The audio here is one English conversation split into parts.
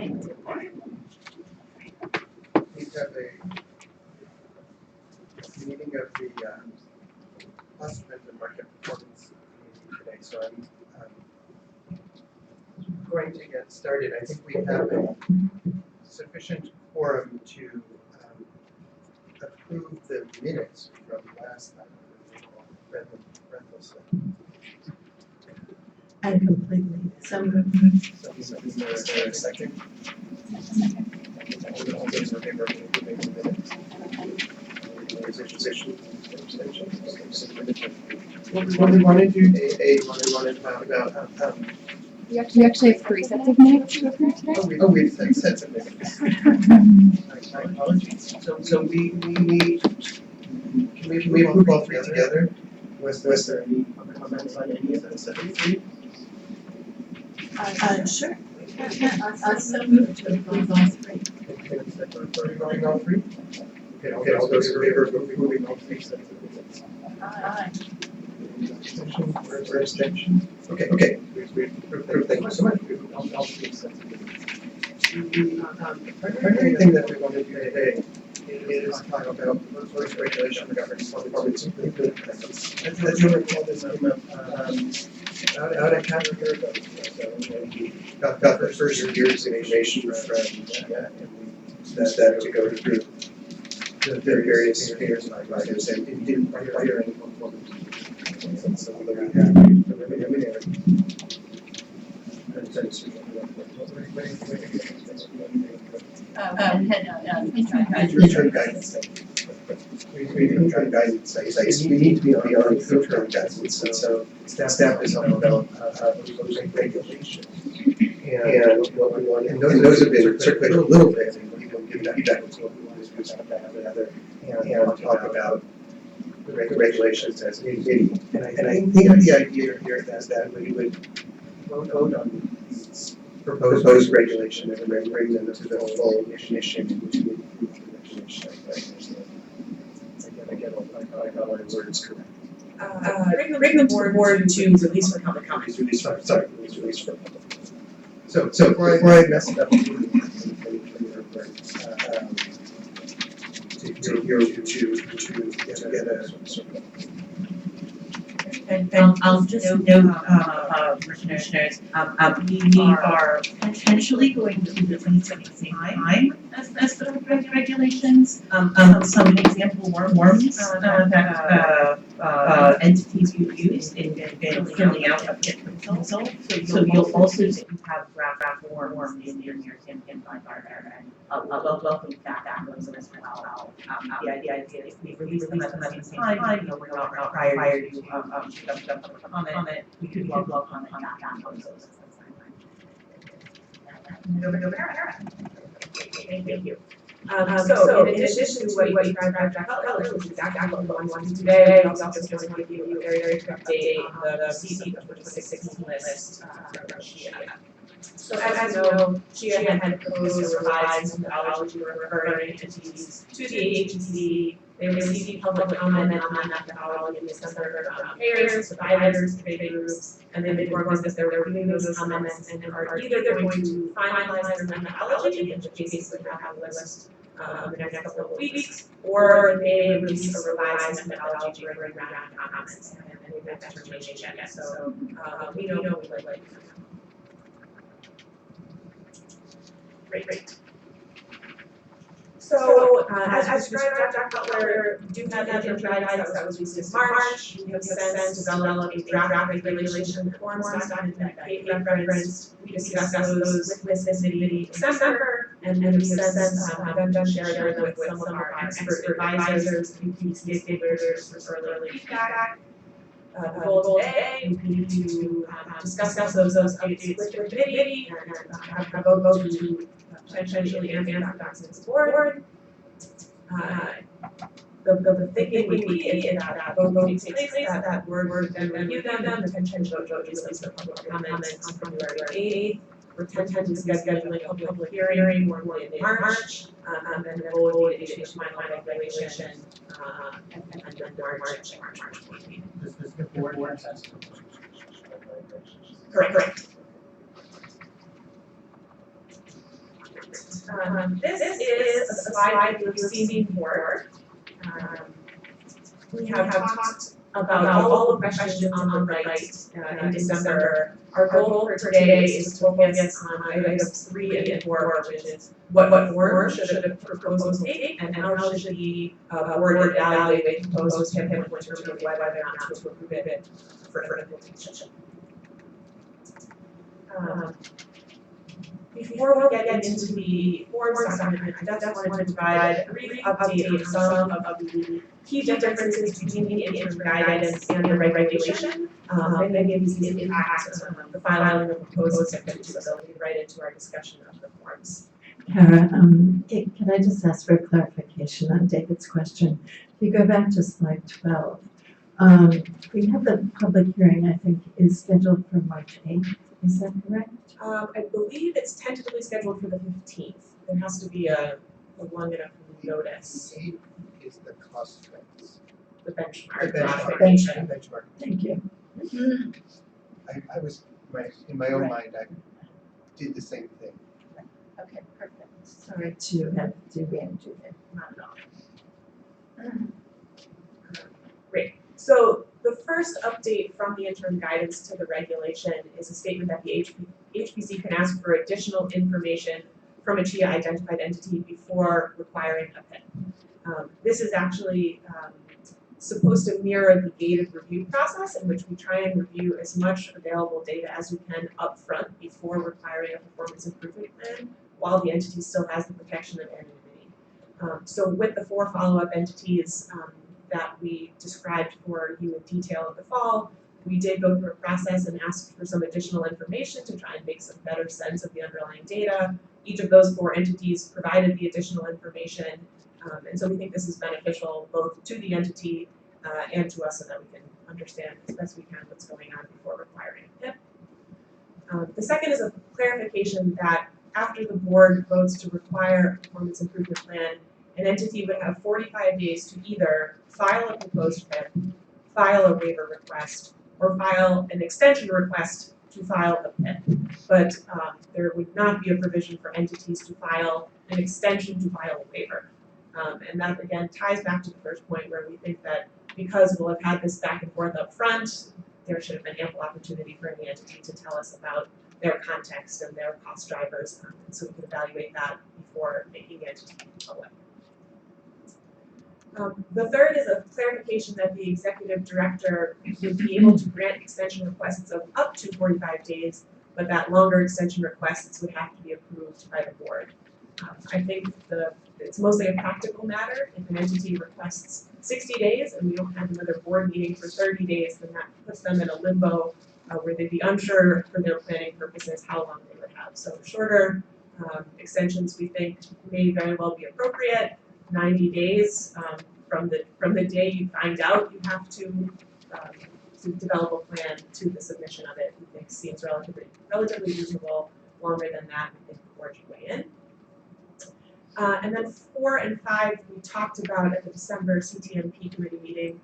We have a meeting of the cost and market performance committee today, so I'm going to get started. I think we have a sufficient quorum to approve the minutes from last time. I completely. So is there a second? All those in favor of approving the minutes? What we want to do, we want to talk about. We actually have 3 sets of minutes to approve today. Oh, we have 3 sets of minutes. My apologies. So we need, can we approve all 3 together? Was there any comments on any of those? Sure. So moved to approve all 3. Approving all 3? Okay, all those in favor of approving all 3 sets of minutes? Aye. Abstention or abstention? Okay. We approved. Thank you so much. All 3 sets of minutes. The primary thing that we want to do today is talk about workforce regulation regarding performance improvement plans. As you recall, this came up about a half a year ago. So we got the first year's information from and we used that to go through the various indicators and items, and it didn't require any performance. So we have the preliminary. Interim guidance. Interim guidance. We need to be on interim guidance, and so staff is on about proposing regulations. And those have been circulated a little bit, and we will give feedback to what we want to do together and talk about the regulations as a committee. And I think the idea here is that we would vote on these proposed regulations and then bring them to the full commission to improve the regulation. I got all my words correct. Bring them to the board to release for public comment. Release for public. So before I mess it up, to get a sort of. And I'll just note, commissioners, we are potentially going to do this at the same time as the regulations. Some example forms that entities you use in filling out a proposal. So you'll also have draft forms in your campaign binder, and welcome back those as well. The idea is if we release them at the same time, we're not required to comment, we could log comment back on those. Thank you. So in addition to what you described, which is exactly what we want to do today, we also just want to give you a very quick update on the receipt of the 2016 list from Chia. So as you know, Chia had proposed a revised methodology for referring entities to the agency. They received public comment on that methodology in December from payers, providers, trade groups, and then they informed us that they were reviewing those comments and are either going to finalize their methodology, in which case they would have a list in the next couple of weeks, or they may release a revised methodology for round comments, and we've got that information yet. So we know we like. Great. So, as described, Dr. Butler, do have that interim guidance that was released in March. We have since developed a draft regulation forms document that Kate referenced. We discussed those with this committee in December, and we have since done share them with some of our expert advisors, community stakeholders for early feedback. The goal today would be to discuss those updates with the committee and have a vote to potentially advance documents forward. The thinking would be in that vote takes place, that we're then review them, potentially vote release for public comments on February 8th. We're tentatively scheduling a public hearing more in March, and then the goal would be to issue final regulation and then March 14th. Does the board has to? Correct. This is a slide you've seen before. We have talked about all of the questions on the right in December. Our goal for today is to focus on items 3 and 4, which is what form should a proposal take, and how should the board evaluate the proposed TIP and determine whether or not to approve it for implementation. Before we get into the board document, I just wanted to provide a brief update on some of the key differences between the interim guidance and the regulation, and then give the impact the filing of the proposed TIP facility right into our discussion of the forms. Kara, can I just ask for clarification on David's question? If you go back to slide 12, we have the public hearing, I think, is scheduled for March 8th. Is that correct? I believe it's tentatively scheduled for the 15th. There has to be a long enough notice, Is the cost trends. the benchmark. The benchmark. modification. Benchmark. Thank you. I was, in my own mind, I did the same thing. Okay, perfect. Sorry to have deranged it. Not at all. Great. So the first update from the interim guidance to the regulation is a statement that the HPC can ask for additional information from a CHIA identified entity before requiring a PIN. This is actually supposed to mirror the gated review process, in which we try and review as much available data as we can upfront before requiring a performance improvement plan, while the entity still has the protection of anonymity. So with the 4 follow-up entities that we described for you in detail in the fall, we did go through a process and asked for some additional information to try and make some better sense of the underlying data. Each of those 4 entities provided the additional information, and so we think this is beneficial both to the entity and to us, so that we can understand as best we can what's going on before requiring a PIP. The second is a clarification that after the board votes to require a performance improvement plan, an entity would have 45 days to either file a proposed PIP, file a waiver request, or file an extension request to file a PIP. But there would not be a provision for entities to file an extension to file a waiver. And that again ties back to the first point, where we think that because we'll have had this back and forth up front, there should have been ample opportunity for any entity to tell us about their context and their cost drivers, so we can evaluate that before making the entity public. The third is a clarification that the executive director would be able to grant extension requests of up to 45 days, but that longer extension requests would have to be approved by the board. I think it's mostly a practical matter. If an entity requests 60 days and we don't have another board meeting for 30 days, then that puts them in a limbo where they'd be unsure for their planning purposes how long they would have. So shorter extensions we think may very well be appropriate. 90 days from the day you find out you have to develop a plan to the submission of it, we think seems relatively reasonable. Longer than that, we think the board should weigh in. And then 4 and 5 we talked about at the December CTMP committee meeting.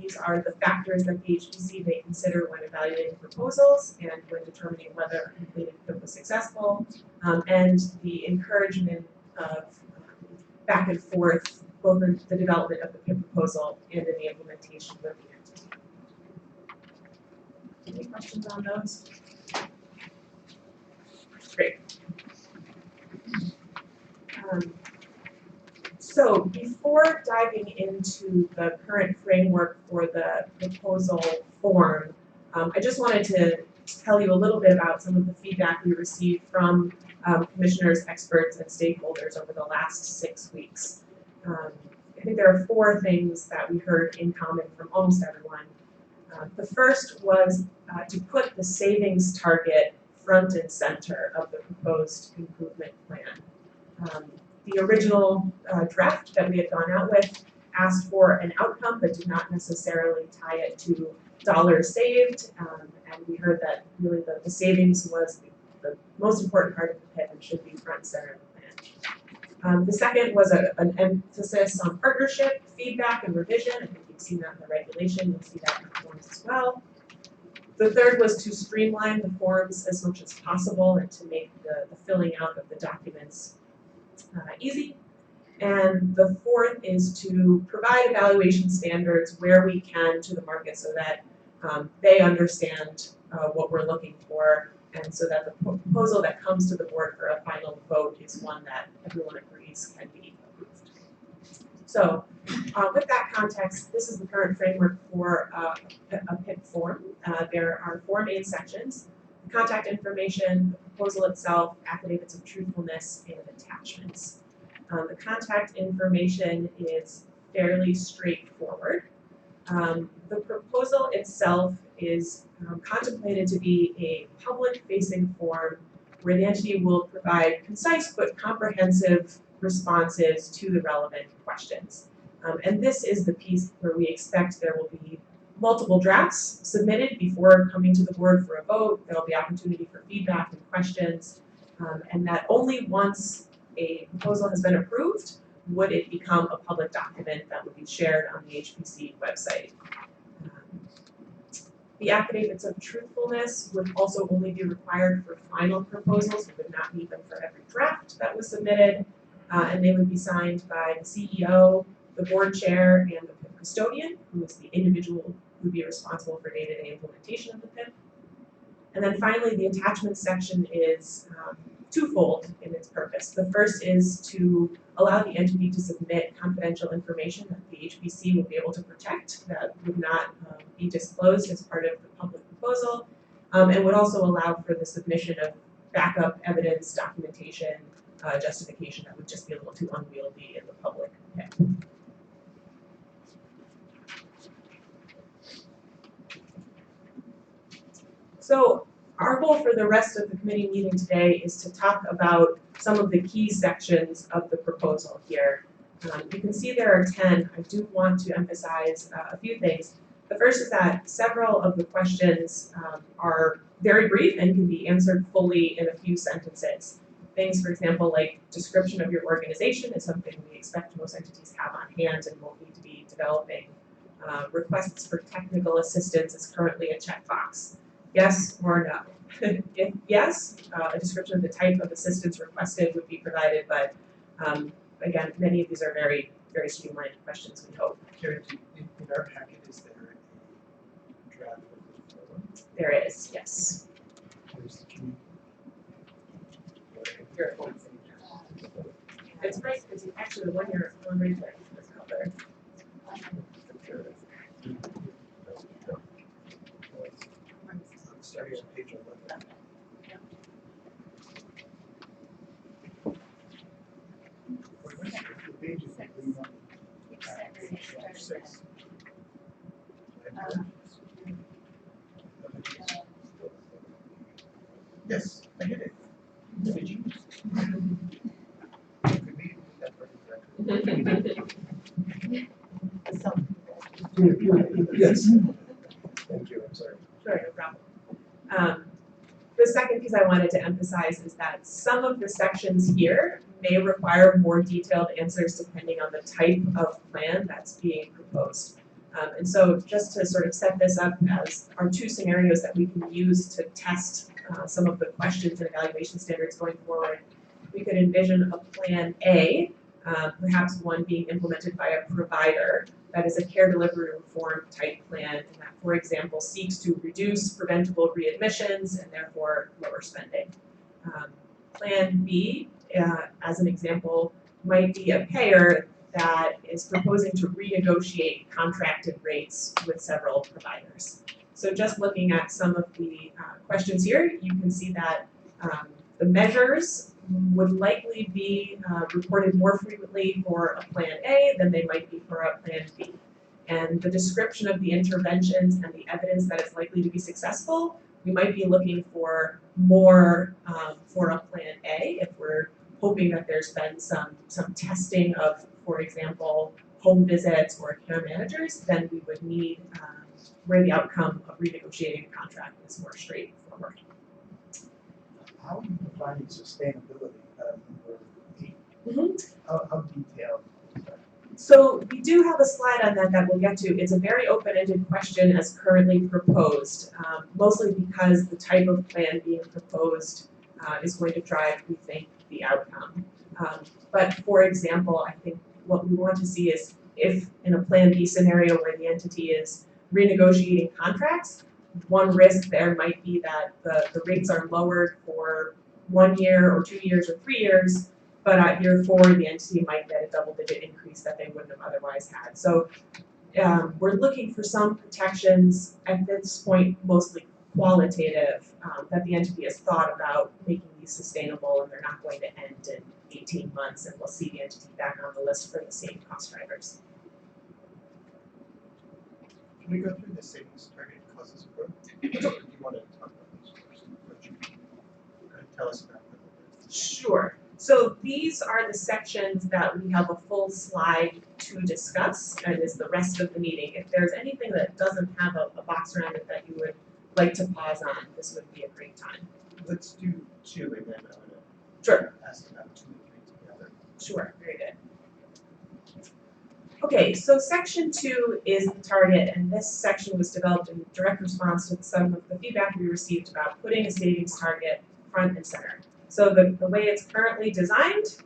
These are the factors that the HPC may consider when evaluating proposals and when determining whether a completed PIP was successful, and the encouragement of back and forth, both in the development of the PIP proposal and in the implementation of the entity. Any questions on those? Great. So before diving into the current framework for the proposal form, I just wanted to tell you a little bit about some of the feedback we received from commissioners, experts, and stakeholders over the last 6 weeks. I think there are 4 things that we heard in common from almost everyone. The first was to put the savings target front and center of the proposed improvement plan. The original draft that we had gone out with asked for an outcome but did not necessarily tie it to dollars saved, and we heard that really the savings was the most important part of the PIP and should be front and center of the plan. The second was an emphasis on partnership, feedback, and revision. I think you've seen that in the regulation, you'll see that in the forms as well. The third was to streamline the forms as much as possible and to make the filling out of the documents easy. And the fourth is to provide evaluation standards where we can to the market so that they understand what we're looking for, and so that the proposal that comes to the board for a final vote is one that everyone agrees can be approved. So with that context, this is the current framework for a PIP form. There are 4 main sections: the contact information, the proposal itself, affidavits of truthfulness, and attachments. The contact information is fairly straightforward. The proposal itself is contemplated to be a public-facing form where the entity will provide concise but comprehensive responses to the relevant questions. And this is the piece where we expect there will be multiple drafts submitted before coming to the board for a vote. There will be opportunity for feedback and questions, and that only once a proposal has been approved would it become a public document that would be shared on the HPC website. The affidavits of truthfulness would also only be required for final proposals. We would not need them for every draft that was submitted, and they would be signed by the CEO, the board chair, and the PIP custodian, who is the individual who would be responsible for day-to-day implementation of the PIP. And then finally, the attachments section is twofold in its purpose. The first is to allow the entity to submit confidential information that the HPC will be able to protect, that would not be disclosed as part of the public proposal, and would also allow for the submission of backup evidence, documentation, justification that would just be a little too unwieldy in the public. Okay. So our goal for the rest of the committee meeting today is to talk about some of the key sections of the proposal here. You can see there are 10. I do want to emphasize a few things. The first is that several of the questions are very brief and can be answered fully in a few sentences. Things, for example, like description of your organization is something we expect most entities have on hand and won't need to be developing. Requests for technical assistance is currently a checkbox. Yes or no? If yes, a description of the type of assistance requested would be provided, but again, many of these are very, very streamlined questions, we hope. Karen, in our packet, is there a draft of the form? There is, yes. There's- can you- Here, it's nice because actually the one right there is color. Starting on page 11. The page is like we want, page 6. Yes, I did it. Did you? Could we do that for Yes. Thank you, I'm sorry. Sure, no problem. The second piece I wanted to emphasize is that some of the sections here may require more detailed answers depending on the type of plan that's being proposed. And so just to sort of set this up as our 2 scenarios that we can use to test some of the questions and evaluation standards going forward, we could envision a plan A, perhaps one being implemented by a provider that is a care delivery reform type plan, and that, for example, seeks to reduce preventable readmissions and therefore lower spending. Plan B, as an example, might be a payer that is proposing to renegotiate contracted rates with several providers. So just looking at some of the questions here, you can see that the measures would likely be reported more frequently for a plan A than they might be for a plan B. And the description of the interventions and the evidence that it's likely to be successful, we might be looking for more for a plan A if we're hoping that there's been some testing of, for example, home visits or care managers, then we would need where the outcome of renegotiating a contract is more straightforward. How are you defining sustainability? Number 8? Mhm. How detailed is that? So we do have a slide on that we'll get to. It's a very open-ended question as currently proposed, mostly because the type of plan being proposed is going to drive, we think, the outcome. But for example, I think what we want to see is if in a Plan B scenario where the entity is renegotiating contracts, one risk there might be that the rates are lowered for 1 year or 2 years or 3 years, but at year 4, the entity might get a double-digit increase that they wouldn't have otherwise had. So we're looking for some protections at this point, mostly qualitative, that the entity has thought about making these sustainable and they're not going to end in 18 months and we'll see the entity back on the list for the same cost drivers. Can we go through the savings target causes of growth? Or do you want to talk about those first? What you tell us about them? Sure. So these are the sections that we have a full slide to discuss, and is the rest of the meeting. If there's anything that doesn't have a box around it that you would like to pause on, this would be a great time. Let's do 2 and then I want to Sure. ask about 2 and 3 together. Sure, very good. Okay, so section 2 is the target, and this section was developed in direct response to some of the feedback we received about putting a savings target front and center. So the way it's currently designed,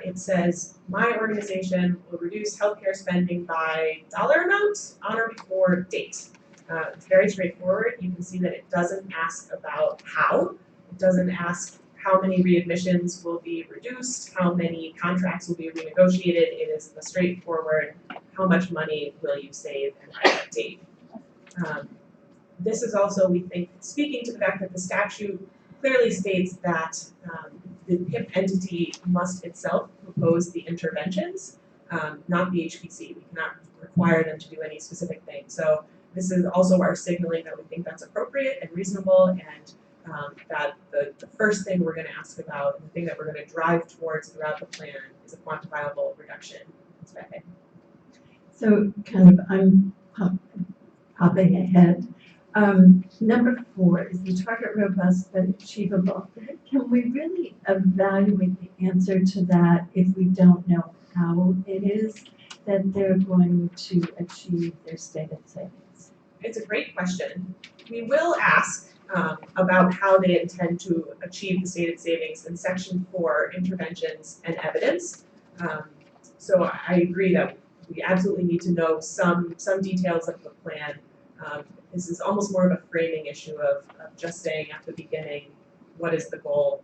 it says, my organization will reduce healthcare spending by dollar amount on or before date. It's very straightforward. You can see that it doesn't ask about how. It doesn't ask how many readmissions will be reduced, how many contracts will be renegotiated. It is the straightforward, how much money will you save and by what date. This is also, we think, speaking to the fact that the statute clearly states that the PIP entity must itself propose the interventions, not the HPC. We cannot require them to do any specific thing. So this is also our signaling that we think that's appropriate and reasonable, and that the first thing we're going to ask about, and the thing that we're going to drive towards throughout the plan, is a quantifiable reduction in spending. So kind of I'm popping ahead. Number 4, is the target robust but achievable? Can we really evaluate the answer to that if we don't know how it is that they're going to achieve their stated savings? It's a great question. We will ask about how they intend to achieve the stated savings in section 4, interventions and evidence. So I agree that we absolutely need to know some details of the plan. This is almost more of a framing issue of just saying at the beginning, what is the goal?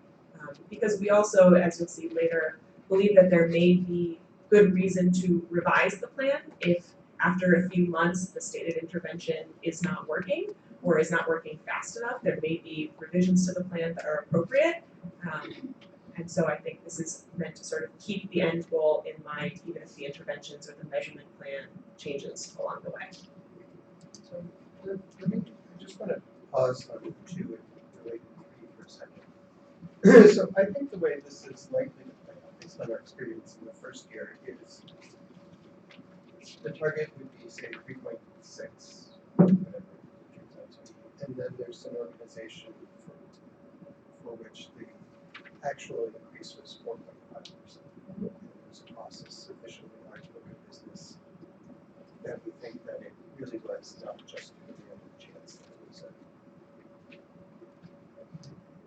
Because we also, as you'll see later, believe that there may be good reason to revise the plan if after a few months the stated intervention is not working or is not working fast enough. There may be revisions to the plan that are appropriate. And so I think this is meant to sort of keep the end goal in mind, even if the interventions or the measurement plan changes along the way. So I just want to pause on 2 and relate to 3 for a second. So I think the way this is likely to play out, based on our experience in the first year, is the target would be, say, 3.6, whatever it turns out to be, and then there's an organization for which the actual increase was 4.5%. And there's a process sufficiently large book of business that we think that it really was not just the chance that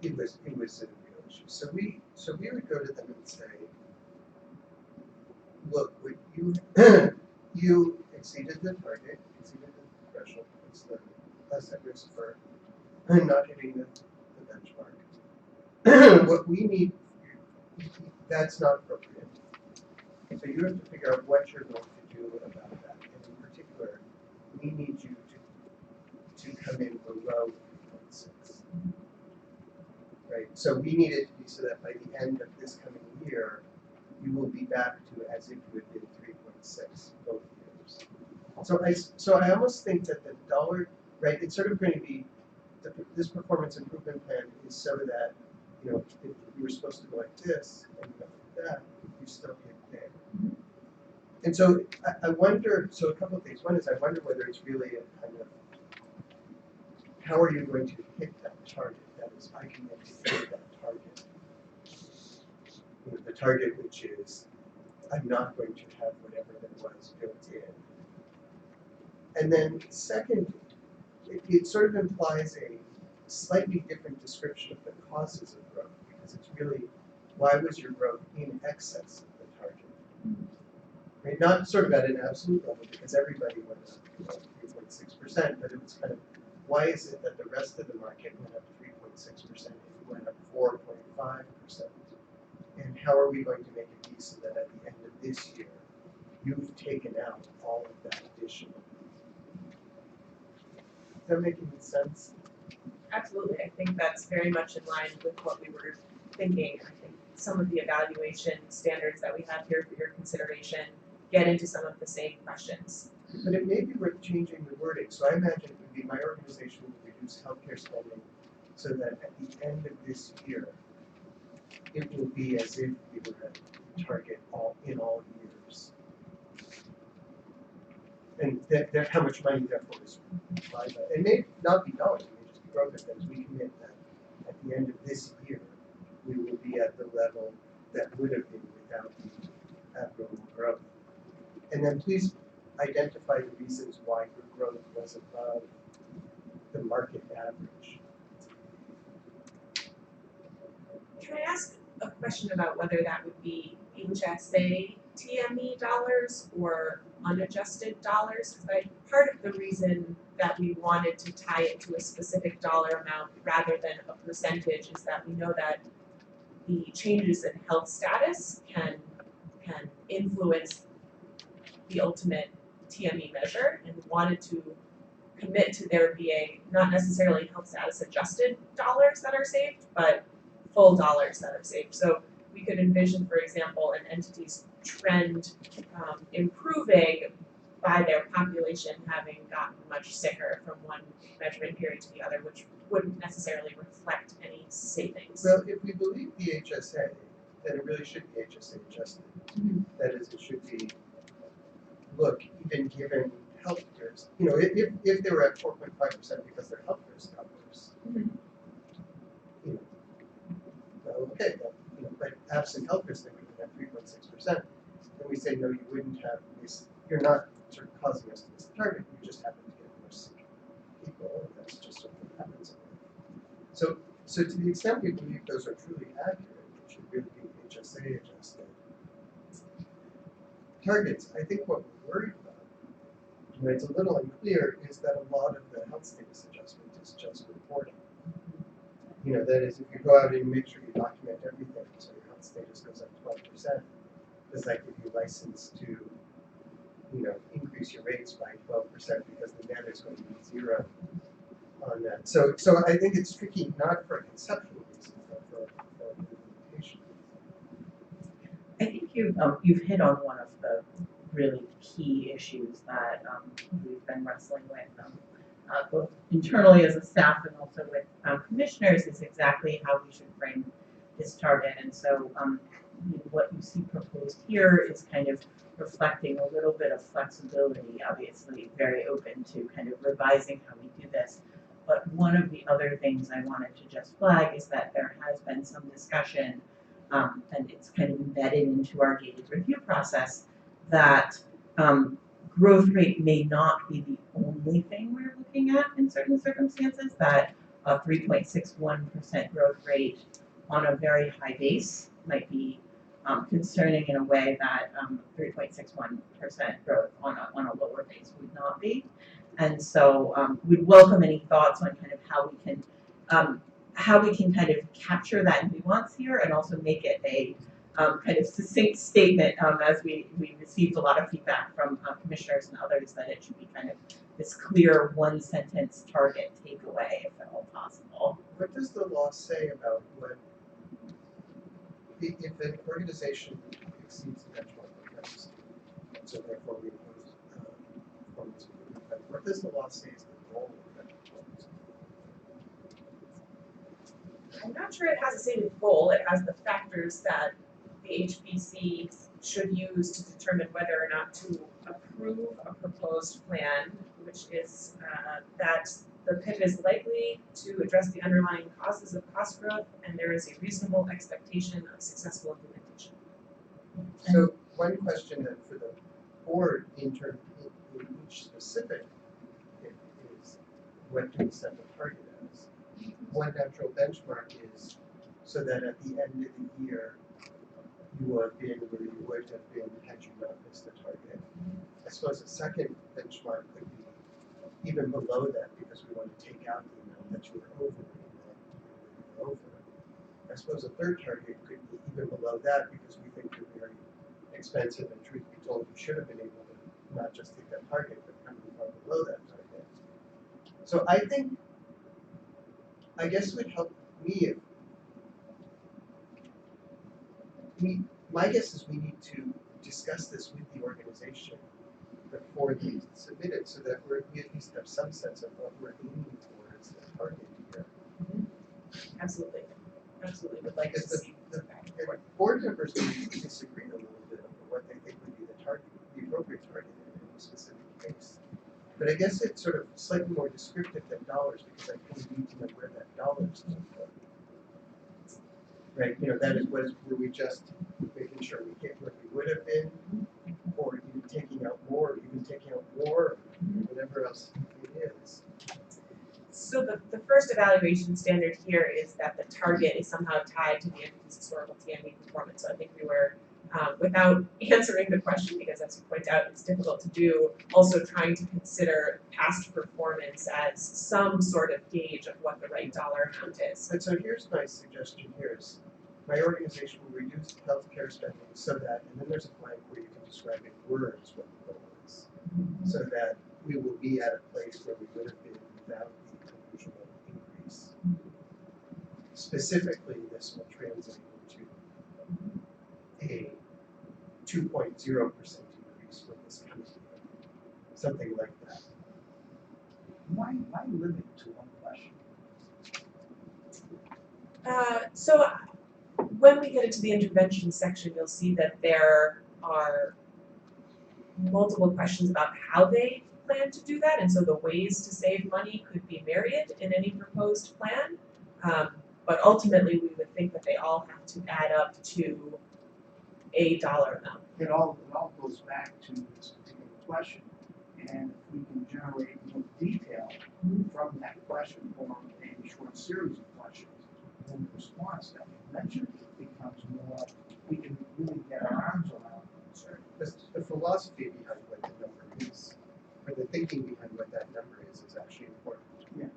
it was a real issue. So we would go to them and say, look, what you exceeded the target, exceeded the threshold, it's the less at risk for not hitting the benchmark. What we need, that's not appropriate. So you have to figure out what you're going to do about that. And in particular, we need you to come in below 3.6. Right? So we need it to be so that by the end of this coming year, you will be back to as if you had been 3.6 both years. So I almost think that the dollar, right, it's sort of going to be, this performance improvement plan is so that, if you were supposed to go like this and you go like that, you still hit there. And so I wonder, so a couple of things. One is I wonder whether it's really a kind of, how are you going to hit that target? That is, I can hit that target. The target which is I'm not going to have whatever that was built in. And then second, it sort of implies a slightly different description of the causes of growth, because it's really, why was your growth in excess of the target? Right? Not sort of at an absolute level, because everybody went up 3.6%, but it was kind of, why is it that the rest of the market went up 3.6% and you went up 4.5%? And how are we going to make it be so that at the end of this year, you've taken out all of that additional? Is that making sense? Absolutely, I think that's very much in line with what we were thinking. I think some of the evaluation standards that we have here for your consideration get into some of the same questions. But it may be worth changing the wording. So I imagine it would be, my organization will reduce healthcare spending so that at the end of this year, it will be as if we were at target in all years. And that how much money therefore is provided. It may not be dollars, it may just be growth as we commit that at the end of this year, we will be at the level that would have been without the abnormal growth. And then please identify the reasons why your growth was above the market average. Can I ask a question about whether that would be HSA TME dollars or unadjusted dollars? Because part of the reason that we wanted to tie it to a specific dollar amount rather than a percentage is that we know that the changes in health status can influence the ultimate TME measure, and we wanted to commit to there being not necessarily health status adjusted dollars that are saved, but full dollars that are saved. So we could envision, for example, an entity's trend improving by their population having gotten much sicker from one measurement period to the other, which wouldn't necessarily reflect any savings. Well, if we believe the HSA, then it really should be HSA adjusted. That is, it should be, look, even given healthcare, if they were at 4.5% because their healthcare got worse, well, okay, but absent healthcare, they would have 3.6%. Then we say, no, you wouldn't have this. You're not sort of causing us to miss the target. You just happen to get more sick people, and that's just sort of what happens. So to the extent we believe those are truly accurate, it should really be HSA adjusted targets. I think what we're worried about, and it's a little unclear, is that a lot of the health status adjustment is just reporting. That is, if you go out and make sure you document everything, so your health status goes up 12%, does that give you license to, increase your rates by 12% because the net is going to be 0 on that? So I think it's tricky, not for a conceptual reason, but for implementation. I think you've hit on one of the really key issues that we've been wrestling with, both internally as a staff and also with commissioners, is exactly how we should frame this target. And so what you see proposed here is kind of reflecting a little bit of flexibility, obviously very open to kind of revising how we do this. But one of the other things I wanted to just flag is that there has been some discussion, and it's kind of embedded into our gated review process, that growth rate may not be the only thing we're looking at in certain circumstances, that a 3.61% growth rate on a very high base might be concerning in a way that 3.61% growth on a lower base would not be. And so we'd welcome any thoughts on kind of how we can kind of capture that nuance here and also make it a kind of succinct statement, as we received a lot of feedback from commissioners and others that it should be kind of this clear one sentence target takeaway, if at all possible. What does the law say about what, if an organization exceeds the benchmark requirements, and so therefore we impose performance improvement, what does the law say is the goal of that performance? I'm not sure it has a stated goal. It has the factors that the HBC should use to determine whether or not to approve a proposed plan, which is that the PIP is likely to address the underlying causes of cost growth, and there is a reasonable expectation of successful implementation. one question that for the board in each specific is what do we set the target as? One natural benchmark is so that at the end of the year, you will have been where you would have been had you not missed the target. I suppose a second benchmark could be even below that because we want to take out the amount that you were over and that you were over. I suppose a third target could be even below that because we think you're very expensive and truth be told, you should have been able to not just take that target, but come far below that target. So I guess it would help me if my guess is we need to discuss this with the organization before they submit it so that we at least have some sense of what we're aiming for as the target here. Absolutely, would like to Because see. the board members may disagree a little bit over what they think would be the target, the appropriate target in a specific case. But I guess it's sort of slightly more descriptive than dollars because I kind of need to know where that dollars came from. Right, that is were we just making sure we get where we would have been, or even taking out more, or whatever else it is. So the first evaluation standard here is that the target is somehow tied to the entity's historical TME performance. So I think we were, without answering the question, because as you point out, it's difficult to do, also trying to consider past performance as some sort of gauge of what the right dollar amount is. And so here's my suggestion here is, my organization will reduce healthcare spending so that, and then there's a blank where you can describe in words what the goal is, so that we will be at a place where we would have been without the unusual increase. Specifically, this will translate into a 2.0% increase for this coming year, something like that. Why limit to one question? So when we get into the intervention section, you'll see that there are multiple questions about how they plan to do that, and so the ways to save money could be myriad in any proposed plan. But ultimately, we would think that they all have to add up to a dollar amount. It all goes back to this particular question. And if we can generate more detail from that question or a short series of questions, then the response that we mentioned becomes more, we can really get our arms around it. Sure. The philosophy behind what the number is, or the thinking behind what that number is actually important. Yeah.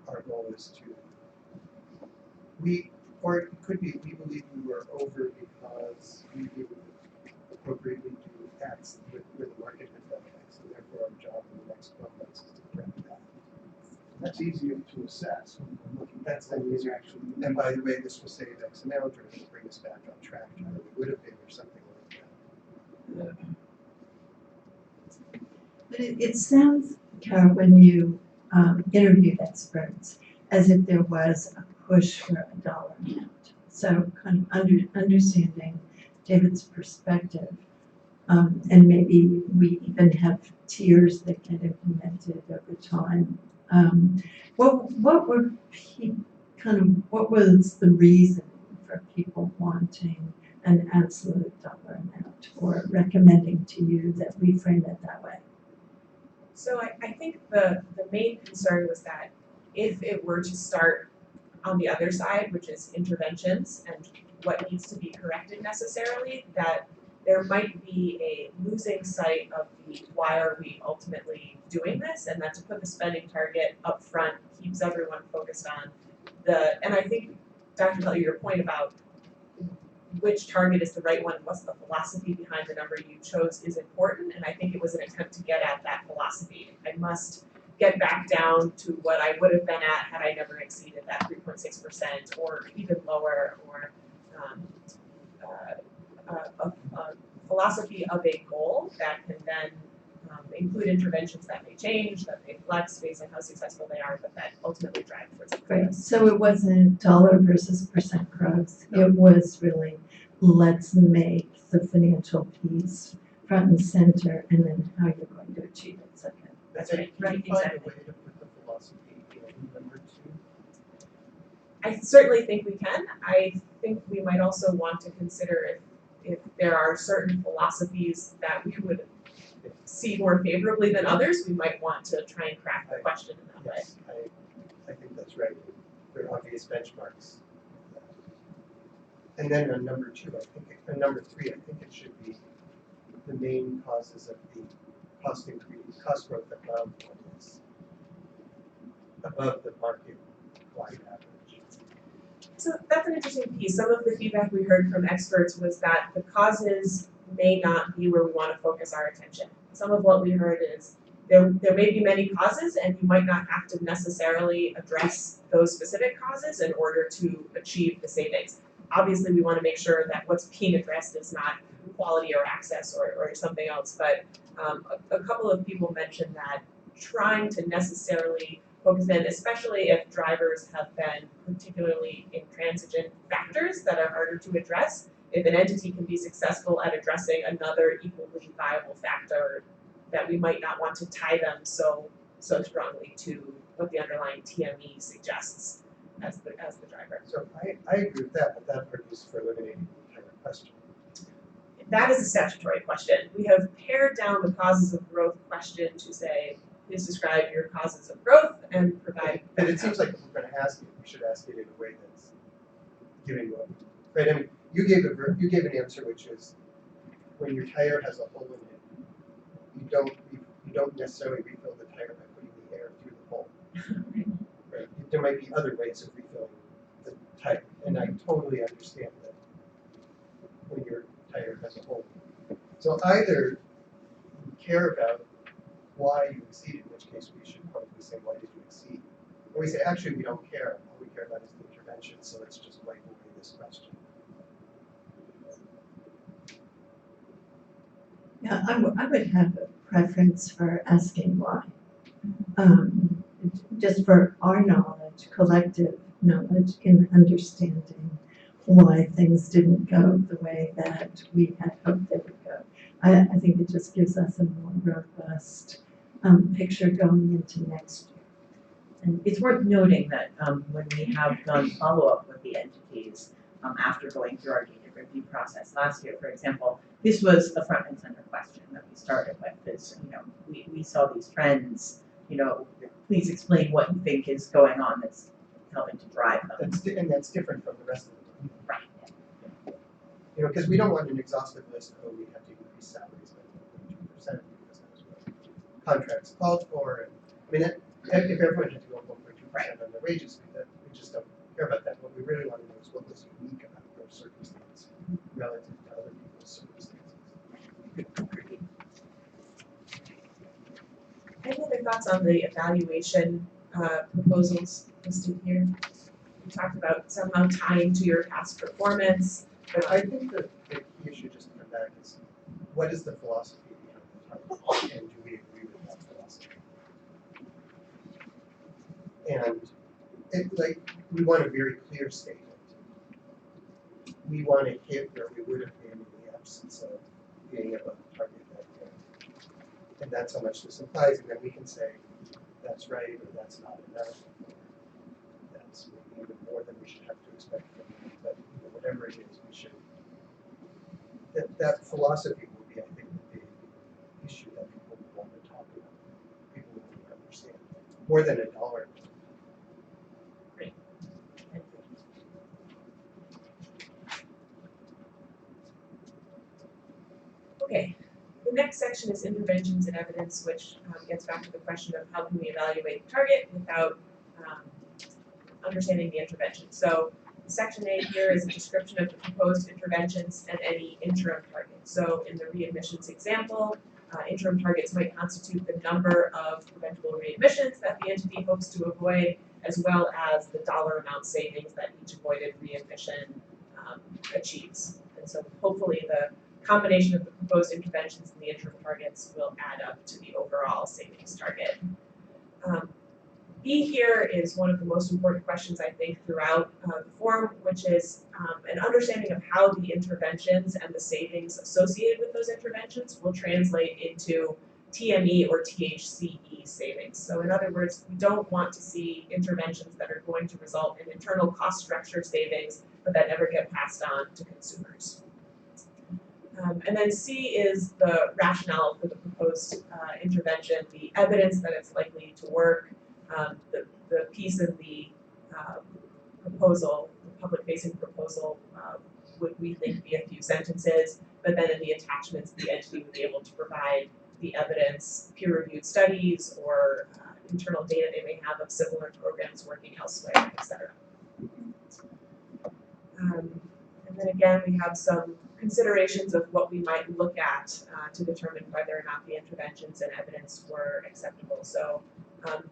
Our goal is to, or it could be, we believe we were over because we didn't appropriately do X with the market has done X, and therefore our job in the next 12 months is to correct that. That's easier to assess when we're looking at That's what the is easier. actually. And by the way, this will save X amount, or it'll bring us back on track to where we would have been, or something like that. But it sounds, Carol, when you interviewed experts, as if there was a push for a dollar amount. So kind of understanding David's perspective, and maybe we even have tiers that get implemented over time. What was the reason for people wanting an absolute dollar amount or recommending to you that we frame it that way? So I think the main concern was that if it were to start on the other side, which is interventions and what needs to be corrected necessarily, that there might be a losing sight of the why are we ultimately doing this, and that to put the spending target up front keeps everyone focused on and I think, Dr. Kelly, your point about which target is the right one, what's the philosophy behind the number you chose is important, and I think it was an attempt to get at that philosophy. I must get back down to what I would have been at had I never exceeded that 3.6% or even lower, or a philosophy of a goal that can then include interventions that may change, that may flex based on how successful they are, but that ultimately drive towards the Right, so it wasn't dollar versus percent growth. It was really, let's make the financial piece front and center, and then how you're going to achieve it second. That's And right, can you find a way to put the philosophy in number 2? I certainly think we can. I think we might also want to consider if there are certain philosophies that we would see more favorably than others, we might want to try and craft the question in that way. Yes, I think that's right. There are obvious benchmarks. And then on number 2, I think, and number 3, I think it should be the main causes of the cost increase, cost growth above what is above the market wide average. So that's an interesting piece. Some of the feedback we heard from experts was that the causes may not be where we want to focus our attention. Some of what we heard is there may be many causes and you might not have to necessarily address those specific causes in order to achieve the savings. Obviously, we want to make sure that what's being addressed is not quality or access or something else, but a couple of people mentioned that trying to necessarily focus in, especially if drivers have been particularly intransigent factors that are harder to address, if an entity can be successful at addressing another equally viable factor, that we might not want to tie them so strongly to what the underlying TME suggests as the driver. So I agree with that, but that argues for eliminating the entire question. That is a statutory question. We have pared down the causes of growth question to say, please describe your causes of growth and provide. But it seems like if we're going to ask it, we should ask it in a way that's giving what, right? I mean, you gave an answer which is when your tire has a hole in it, you don't necessarily refill the tire by putting the air through the hole. Right? There might be other ways of refilling the tire, and I totally understand that when your tire has a hole. So either you care about why you exceeded, in which case we should probably say, why did you exceed? Or we say, actually, we don't care. All we care about is the intervention, so let's just wipe away this question. Yeah, I would have a preference for asking why. Just for our knowledge, collective knowledge in understanding why things didn't go the way that we had hoped they would go. I think it just gives us a more robust picture going into next year. And it's worth noting that when we have done follow-up with the entities after going through our data review process last year, for example, this was the front and center question that we started with is, we saw these trends, please explain what you think is going on that's helping to drive them. And that's different from the rest of the Right. because we don't want an exhaustive list of, we have to increase salaries by 1.2% because that's what contracts called for. And, I mean, if everyone had to go 1.2% on their wages, we just don't care about that. What we really want to know is what was unique about their circumstance relative to other people's circumstances. Any other thoughts on the evaluation proposals listed here? We talked about somehow tying to your past performance. But I think that the key issue just to come back is, what is the philosophy behind the target, and do we agree with that philosophy? And we want a very clear statement. We want to hit where we would have been in the absence of being above the target that year. And that's how much this implies, and then we can say, that's right, or that's not enough, or that's maybe even more than we should have to expect from them. But whatever it is, we should. That philosophy will be, I think, the big issue that people will want to talk about. People will want to understand more than $1. Great. Okay. The next section is interventions and evidence, which gets back to the question of how can we evaluate the target without understanding the intervention. So Section A here is a description of the proposed interventions and any interim targets. So in the readmissions example, interim targets might constitute the number of preventable readmissions that the entity hopes to avoid, as well as the dollar amount savings that each avoided readmission achieves. And so hopefully the combination of the proposed interventions and the interim targets will add up to the overall savings target. B here is one of the most important questions, I think, throughout the form, which is an understanding of how the interventions and the savings associated with those interventions will translate into TME or THCE savings. So in other words, we don't want to see interventions that are going to result in internal cost structure savings, but that never get passed on to consumers. And then C is the rationale for the proposed intervention, the evidence that it's likely to work, the piece in the proposal, the public-facing proposal, would we think be a few sentences, but then in the attachments, the entity would be able to provide the evidence, peer-reviewed studies, or internal data they may have of similar programs working elsewhere, et cetera. And then again, we have some considerations of what we might look at to determine whether or not the interventions and evidence were acceptable. So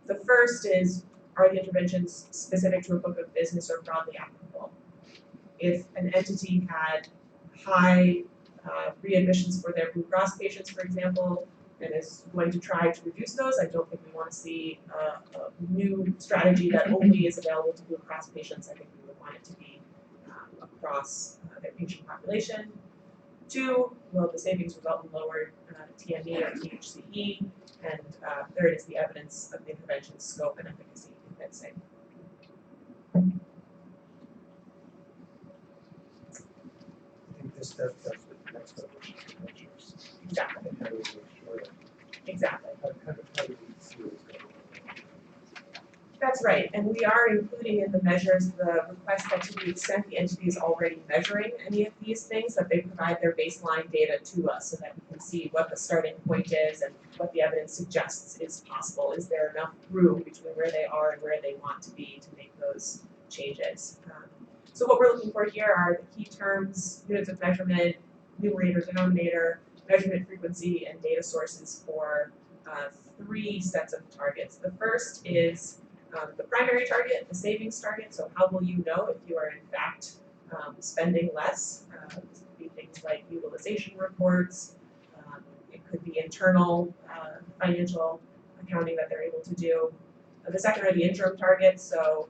the first is, are the interventions specific to a book of business or broadly applicable? If an entity had high readmissions for their Blue Cross patients, for example, and is going to try to reduce those, I don't think we want to see a new strategy that only is available to Blue Cross patients. I think we would want it to be across their patient population. 2, will the savings result in lower TME or THCE? And 3rd is the evidence of the intervention's scope and efficacy convincing. I think that's the next level of measures. Exactly. And how do we make sure that, Exactly. how do we see what's going on? That's right, and we are including in the measures the request that to the extent the entity is already measuring any of these things, that they provide their baseline data to us so that we can see what the starting point is and what the evidence suggests is possible. Is there enough room between where they are and where they want to be to make those changes? So what we're looking for here are the key terms, units of measurement, numerator, denominator, measurement frequency, and data sources for 3 sets of targets. The first is the primary target, the savings target. So how will you know if you are in fact spending less? This could be things like utilization reports. It could be internal financial accounting that they're able to do. The second are the interim targets. So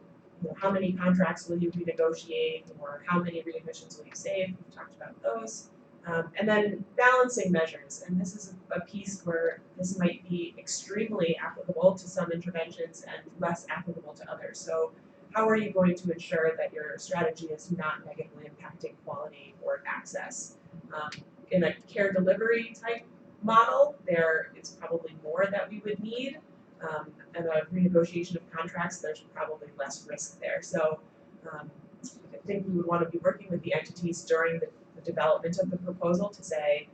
how many contracts will you renegotiate, or how many readmissions will you save? We've talked about those. And then balancing measures, and this is a piece where this might be extremely applicable to some interventions and less applicable to others. So how are you going to ensure that your strategy is not negatively impacting quality or access? In a care delivery type model, there is probably more that we would need, and a renegotiation of contracts, there's probably less risk there. So I think we would want to be working with the entities during the development of the proposal to say,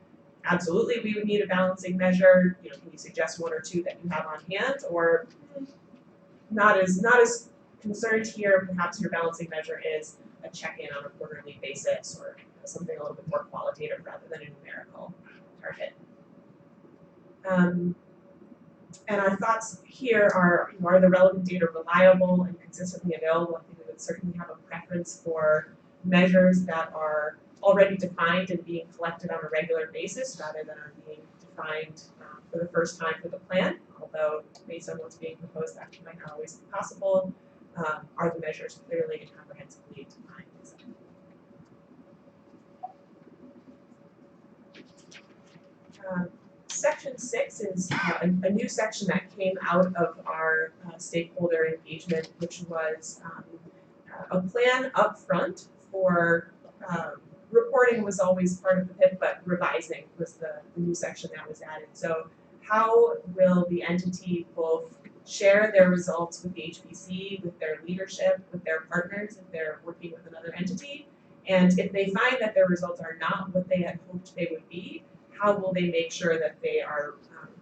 absolutely, we would need a balancing measure. Can you suggest 1 or 2 that you have on hand, or not as concerned here? Perhaps your balancing measure is a check-in on a quarterly basis, or something a little bit more qualitative rather than a numerical target. And our thoughts here are the relevant data reliable and consistently available? I think we would certainly have a preference for measures that are already defined and being collected on a regular basis rather than are being defined for the first time for the plan, although based on what's being proposed that might not always be possible. Are the measures clearly and comprehensively defined? Section 6 is a new section that came out of our stakeholder engagement, which was a plan up front for reporting was always part of the PIP, but revising was the new section that was added. So how will the entity both share their results with the HPC, with their leadership, with their partners if they're working with another entity? And if they find that their results are not what they had hoped they would be, how will they make sure that they are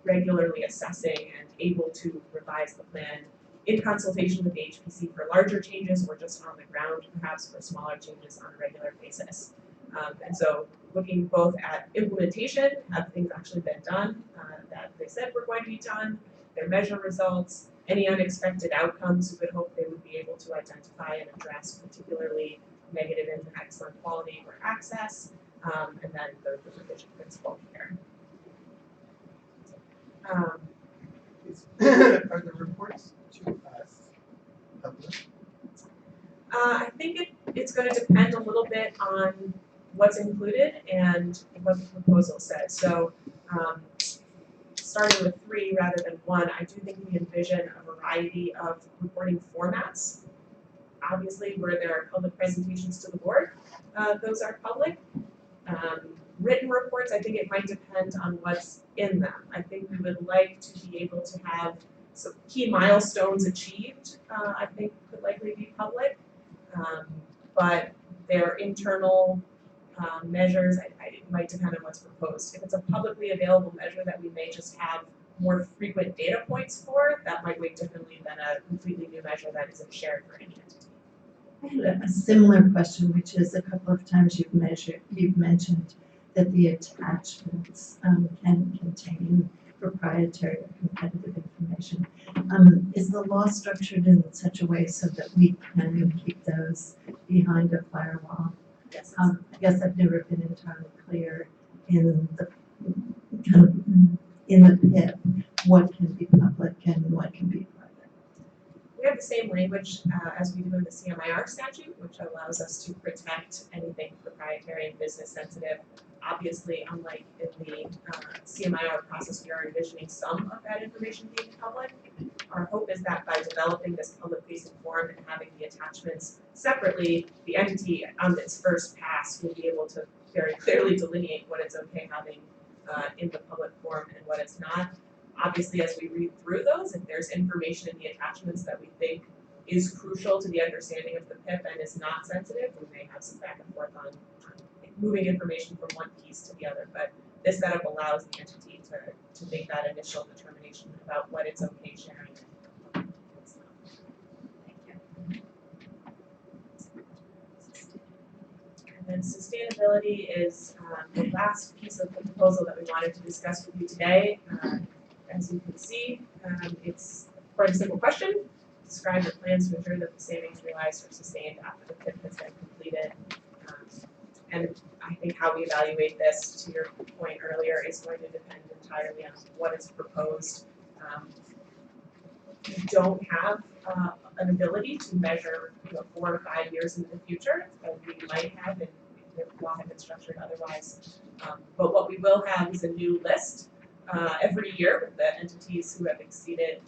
regularly assessing and able to revise the plan in consultation with the HPC for larger changes, or just on the ground perhaps for smaller changes on a regular basis? And so looking both at implementation, have things actually been done that they said were going to be done, their measure results, any unexpected outcomes we would hope they would be able to identify and address, particularly negative impacts on quality or access, and then the revision principle here. Are the reports to us public? I think it's going to depend a little bit on what's included and what the proposal says. So starting with 3 rather than 1, I do think we envision a variety of reporting formats. Obviously, where there are public presentations to the board, those are public. Written reports, I think it might depend on what's in them. I think we would like to be able to have some key milestones achieved, I think could likely be public. But their internal measures, it might depend on what's proposed. If it's a publicly available measure that we may just have more frequent data points for, that might weigh differently than a completely new measure that isn't shared for any entity. I had a similar question, which is a couple of times you've mentioned that the attachments can contain proprietary or competitive information. Is the law structured in such a way so that we can keep those behind a firewall? Yes. I guess I've never been entirely clear in the kind of in the PIP what can be public and what can be private. We have the same language as we do in the CMIR statute, which allows us to protect anything proprietary and business sensitive. Obviously, unlike in the CMIR process, we are envisioning some of that information being public. Our hope is that by developing this public-facing form and having the attachments separately, the entity on its first pass will be able to very clearly delineate what it's okay having in the public form and what it's not. Obviously, as we read through those, if there's information in the attachments that we think is crucial to the understanding of the PIP and is not sensitive, we may have some back and forth on moving information from one piece to the other. But this setup allows the entity to make that initial determination about what it's okay sharing. Thank you. And then sustainability is the last piece of the proposal that we wanted to discuss with you today. As you can see, it's quite a simple question. Describe your plans to ensure that the savings realized are sustained after the PIP has been completed. And I think how we evaluate this, to your point earlier, is going to depend entirely on what is proposed. We don't have an ability to measure 4 or 5 years into the future, as we might have, and the law had been structured otherwise. But what we will have is a new list every year with the entities who have exceeded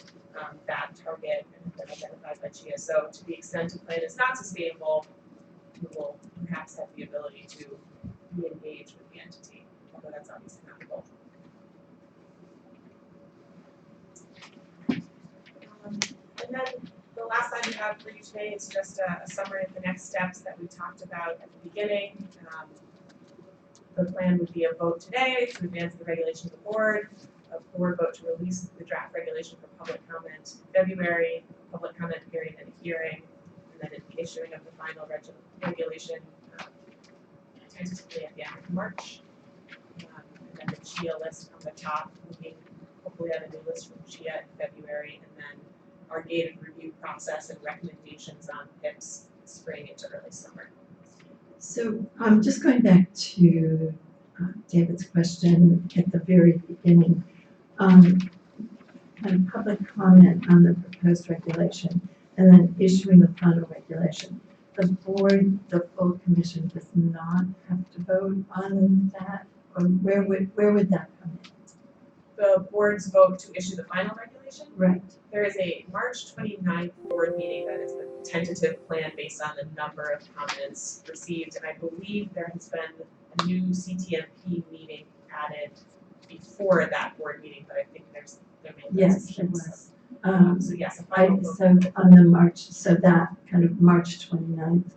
that target and have been identified by CHIA. So to the extent a plan is not sustainable, we will perhaps have the ability to re-engage with the entity, although that's obviously not the goal. And then the last slide we have for you today is just a summary of the next steps that we talked about at the beginning. The plan would be a vote today to advance the regulation to the board, a board vote to release the draft regulation for public comment in February, a public comment period and a hearing, and then the issuing of the final regulation tentatively at the end of March. And then the CHIA list on the top, we hopefully have a new list from CHIA in February, and then our gated review process and recommendations on PIPs spring into early summer. So I'm just going back to David's question at the very beginning. And public comment on the proposed regulation and then issuing the final regulation. The board, the full commission does not have to vote on that, or where would that come in? The board's vote to issue the final regulation. Right. There is a March 29th board meeting that is the tentative plan based on the number of comments received, and I believe there has been a new CTMP meeting added before that board meeting, but I think there may be Yes, it was. so yes, a final vote. So on the March, so that kind of March 29th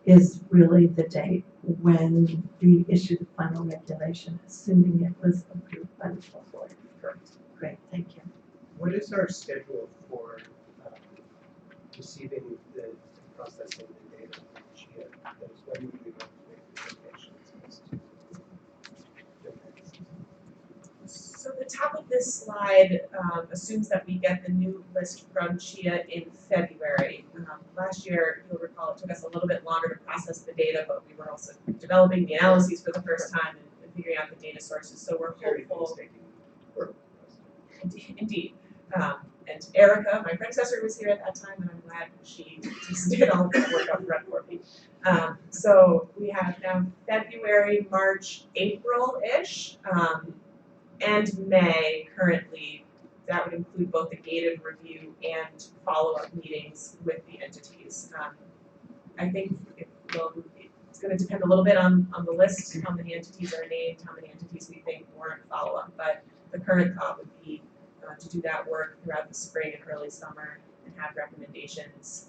is really the date when we issue the final regulation, assuming it was approved by the full board. Correct. Great, thank you. What is our schedule for receiving the processing the data from CHIA? That is when we want to make presentations. So the top of this slide assumes that we get the new list from CHIA in February. Last year, you'll recall, it took us a little bit longer to process the data, but we were also developing the analyses for the first time and figuring out the data sources. So we're hopeful. Indeed. And Erica, my predecessor, was here at that time, and I'm glad she did all of that work up front for me. So we have now February, March, April-ish, and May currently. That would include both the gated review and follow-up meetings with the entities. I think it's gonna depend a little bit on the list, how many entities are named, how many entities we think warrant follow-up, but the current thought would be to do that work throughout the spring and early summer and have recommendations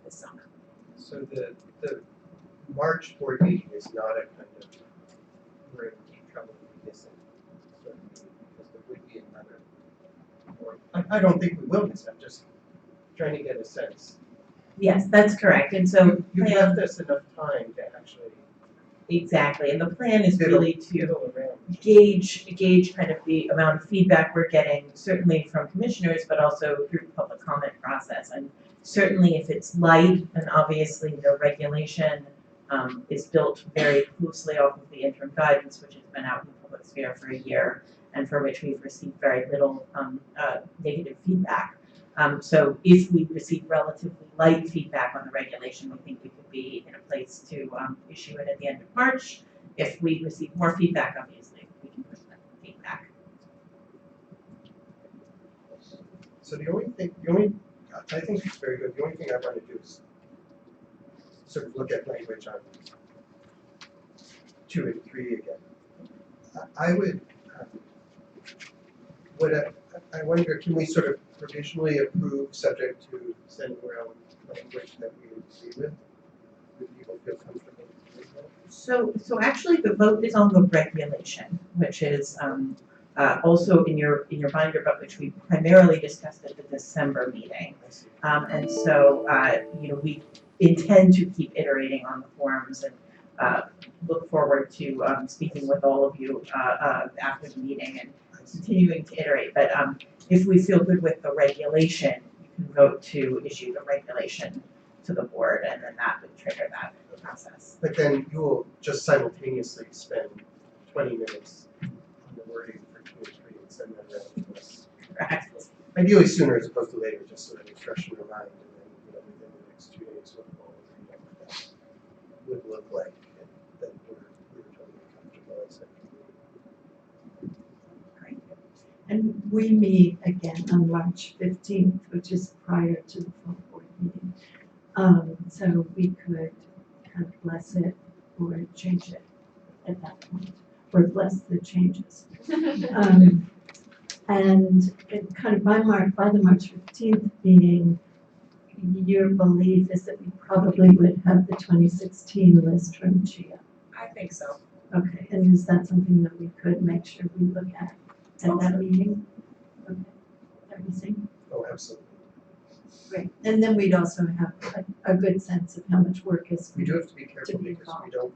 this summer. So the March board meeting is not a kind of, we're in deep trouble with missing, sort of meeting, because there would be another. Or, I don't think we will miss it, I'm just trying to get a sense. Yes, that's correct, and so You plan, left us enough time to actually exactly, and the plan is really to fiddle around. gauge kind of the amount of feedback we're getting, certainly from commissioners, but also through the public comment process. And certainly if it's light, and obviously the regulation is built very closely off of the interim guidance, which has been out in the public sphere for a year, and for which we've received very little negative feedback. So if we receive relatively light feedback on the regulation, we think we could be in a place to issue it at the end of March. If we receive more feedback, obviously, we can push that feedback. So I think it's very good, the only thing I want to do is sort of look at language on 2 and 3 again. I would, I wonder, can we sort of provisionally approve subject to sending around language that we agree with? Would people feel comfortable with that? So actually the vote is on the regulation, which is also in your binder, but which we primarily discussed at the December meeting. And so we intend to keep iterating on the forms and look forward to speaking with all of you after the meeting and continuing to iterate. But if we feel good with the regulation, you can vote to issue the regulation to the board, and then that would trigger that process. But then you will just simultaneously spend 20 minutes on the wording for 2 and 3 and send that around to us. Correct. Ideally sooner as opposed to later, just so that it's fresh in your mind, and then within the next 2 days we'll go over what that would look like, and then we're totally comfortable as a community. Great. And we meet again on March 15th, which is prior to the full board meeting. So we could kind of bless it or change it at that point, or bless the changes. And it kind of by the March 15th meeting, your belief is that we probably would have the 2016 list from GIA. I think so. Okay, and is that something that we could make sure we look at that meeting? Okay, everything, Oh, absolutely. great. And then we'd also have a good sense of how much work is. We do have to be careful To be because we involved. don't,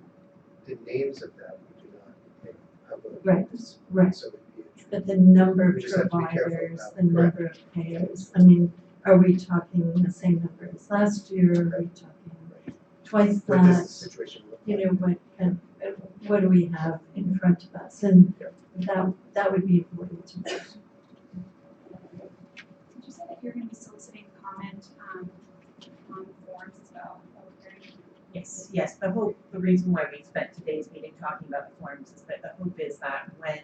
the names of that, we do not make public. Right, right. So it'd be a But the number of We just have to be careful providers, about- the number of payers, I mean, are we talking the same number as last year? Are we talking twice What does the that? situation look You like? know, what do we have in front of us? And Yeah. that would be important to know. Did you say that you're gonna be soliciting comment, on forms as well? Yes, the reason why we spent today's meeting talking about the forms is that the hope is that when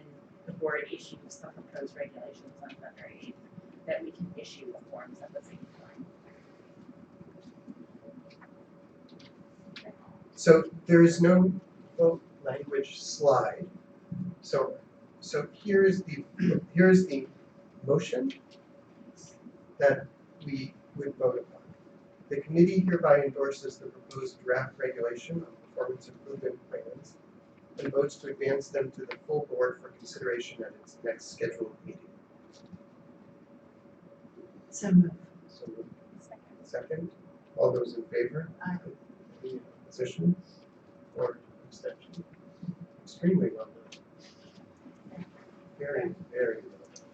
the board issues the proposed regulations on February 8th, that we can issue the forms at the same time. So there is no vote language slide. So here's the motion that we would vote upon. The committee hereby endorses the proposed draft regulation on performance improvement plans and votes to advance them to the full board for consideration at its next scheduled meeting. So moved. So second, all those in favor? Aye. Any opposition or abstention? Extremely well done. Very, very well done.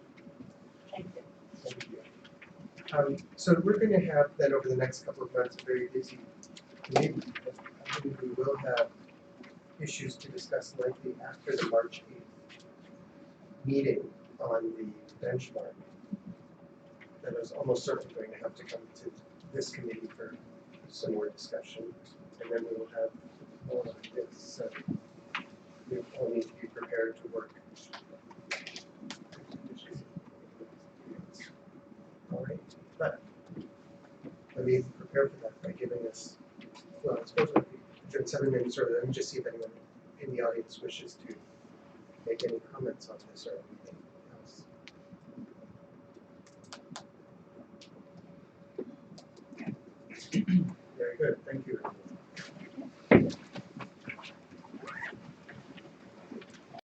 Thank you. Thank you. So we're going to have then over the next couple of months a very busy committee. I think we will have issues to discuss likely after the March 8th meeting on the benchmark. That is almost certainly going to have to come to this committee for some more discussion, and then we will have more like this. So we all need to be prepared to work. All right, but let me prepare for that by giving us, well, I suppose what we after 7 minutes, or let me just see if anyone in the audience wishes to make any comments on this or anything else.